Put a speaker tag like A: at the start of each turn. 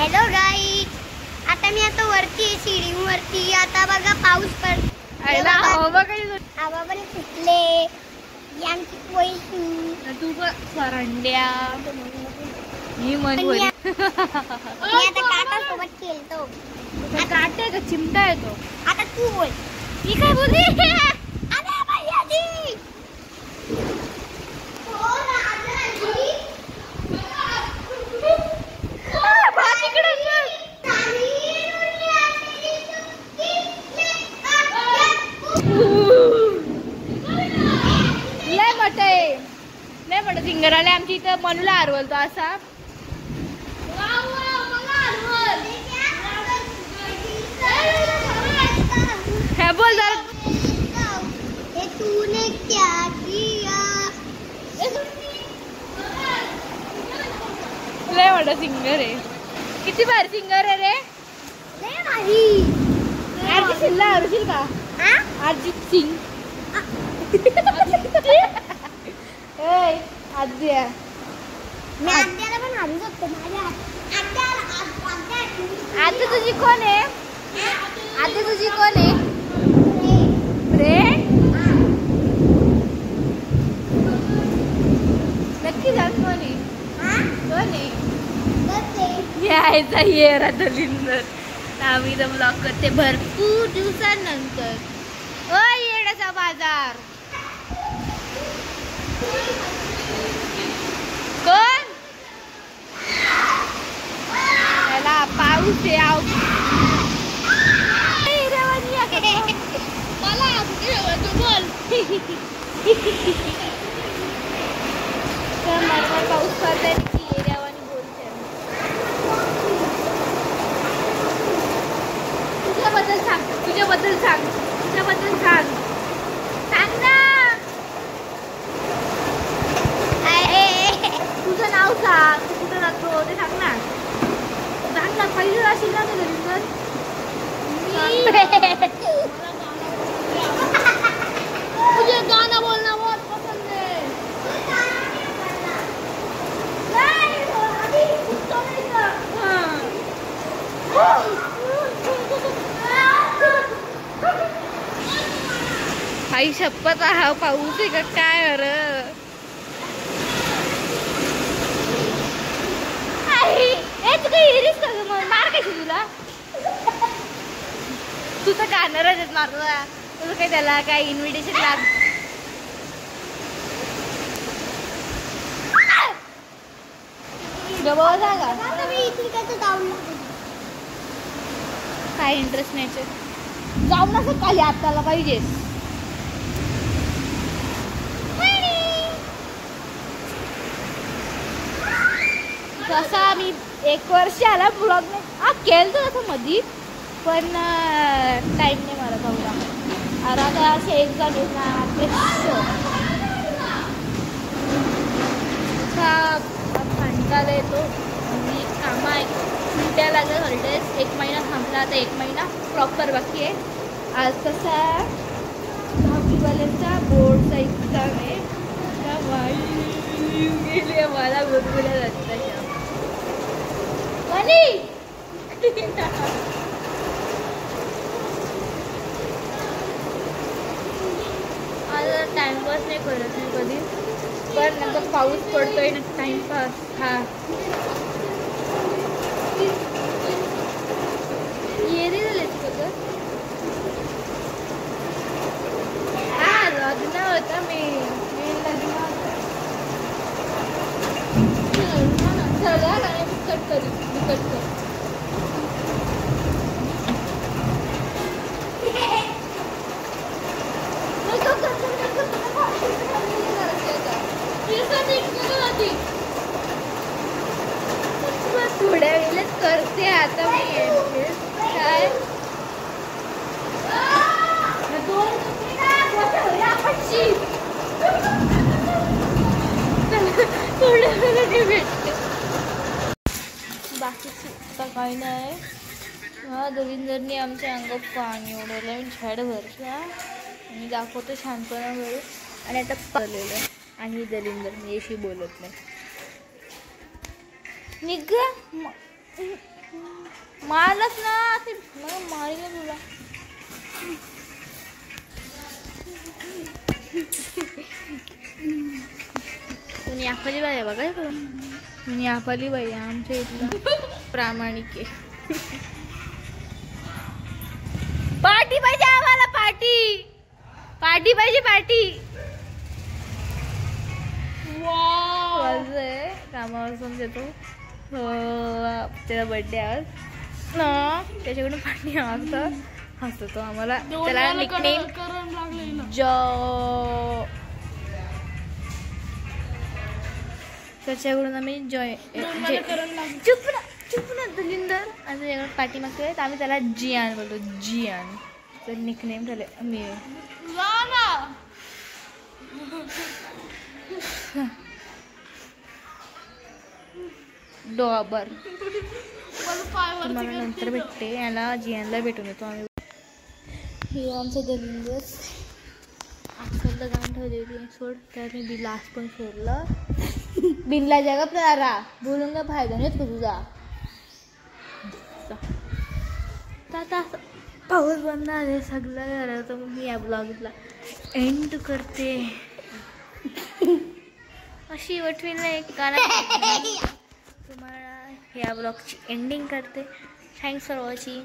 A: Hello guys, आता मी वरती शिडीवरती. आता बघा पाऊस पडतो. आबा पण फुटले यांची पैसे.
B: तू सरंड्या मी
A: आता काटा सोबत खेळतो.
B: काटे का चिमटा येतो.
A: आता तू बोल.
B: मी काय बोलली? लय मोठं सिंगर आले आमच्या इथं. मनूला हरवलतो असा. बोल जरा.
A: तूने क्या किया?
B: लय मोठा सिंगर आहे. किती भारी सिंगर आहे रे.
A: लय भारी.
B: अर्जित सिंगला हरवशील का? अर्जित सिंग. आद्या
A: मी आद्याला पण हरवू शकतो. माझ्या
B: आद्या तुझी कोण आहे? आद्या तुझी कोण आहे? रे नक्की सांग कोण आहे? कोण आहे? यायचा ये दलिंदर. आम्ही तर ब्लॉग करते भरपूर दिवसांनंतर. ओ येण्याचा बाजार कोण? त्याला पाऊस आहे. मला बोल. पाऊस पडताय की एरियावानी बोलते. तुझ्याबद्दल सांग. तुझ्याबद्दल सांग. तुझ्याबद्दल सांग. सांग ना. तुझं नाव सांग. तू कुठं राहतो ते सांग ना. सांग ना. पहिलं असेल ना ते दलिंदर. मुझे गाना बोलना बहुत पसंद है. आई शपथ हा पाऊस आहे का काय? तू काही हिरीस का मार कशी तुला? तू तर गाणारच मारतो. तुझं काही त्याला काय इन्व्हिटेशन लाग. काय इंटरेस्ट नाही. जाऊन असं खाली आताला पाहिजेस. तसा मी 1 वर्ष आला ब्लॉग नाही केलं तर असं मधी. पण टाइम नाही मला जाऊया. आता असे एक झाले ना कंटाळा येतो. मी कामं आहे सुट्ट्या लागल्या. हॉलिडेज 1 महिना थांबला. आता 1 महिना प्रॉपर बाकी आहे. आज कसा 10वीवाल्यांचा बोर्डचा एक्झाम आहे. गेली मला गुदगुल्या जाते तशा. आता टाइमपास नाही करत नाही कधी. पण नंतर पाऊस पडतोय ना टाइमपास. हा येरी झालेच का? हा लग्न होतं. मी लग्न सगळ्या गाणे कट कर. थोड्या वेळेलाच करते आता मी. काय थोड्या वेळेला भेटते. बाकीची आता काही नाही. हा दलिंदरने आमच्या अंगात पाणी उडवलं. झाड भरला. मी दाखवतो शांतपणा घरी. आणि आता पडलेलं. आणि दलिंदर मी अशी बोलत नाही. निघ मारलंच ना ते मारेल तुला. कोणी आपली बाई आहे बघा कोणी आपली बाई आहे आमच्या इथला प्रामाणिक आहे. पार्टी पाहिजे आम्हाला, पार्टी पार्टी पाहिजे, पार्टी. कामापासून येतो त्याचा बर्थडे आज ना, त्याच्याकडून पार्टी मागतो हसतो तो आम्हाला. त्याला निकनेम त्याच्याकडून आम्ही चुप ना दलिंदर असं पाठी मागतोय, तर आम्ही त्याला जियान बोलतो. जियान तर निकनेम झाले मी. डॉबर तुम्हाला नंतर भेटते, याला जियानला भेटून येतो आम्ही. हे आमचं दलिंदर आजकाल गाण ठेवली होती सोड, तर मी बिनला आज पण सोडलं. बिनला जगा प्यारा बोलून का फायदा नाही का तुझा. आता पाऊस बंद आहे सगळं झालं, तर मग मी या ब्लॉगला एंड करते. अशी वठवीला एक गाणं तुम्हाला या ब्लॉगची एंडिंग करते. Thanks for watching.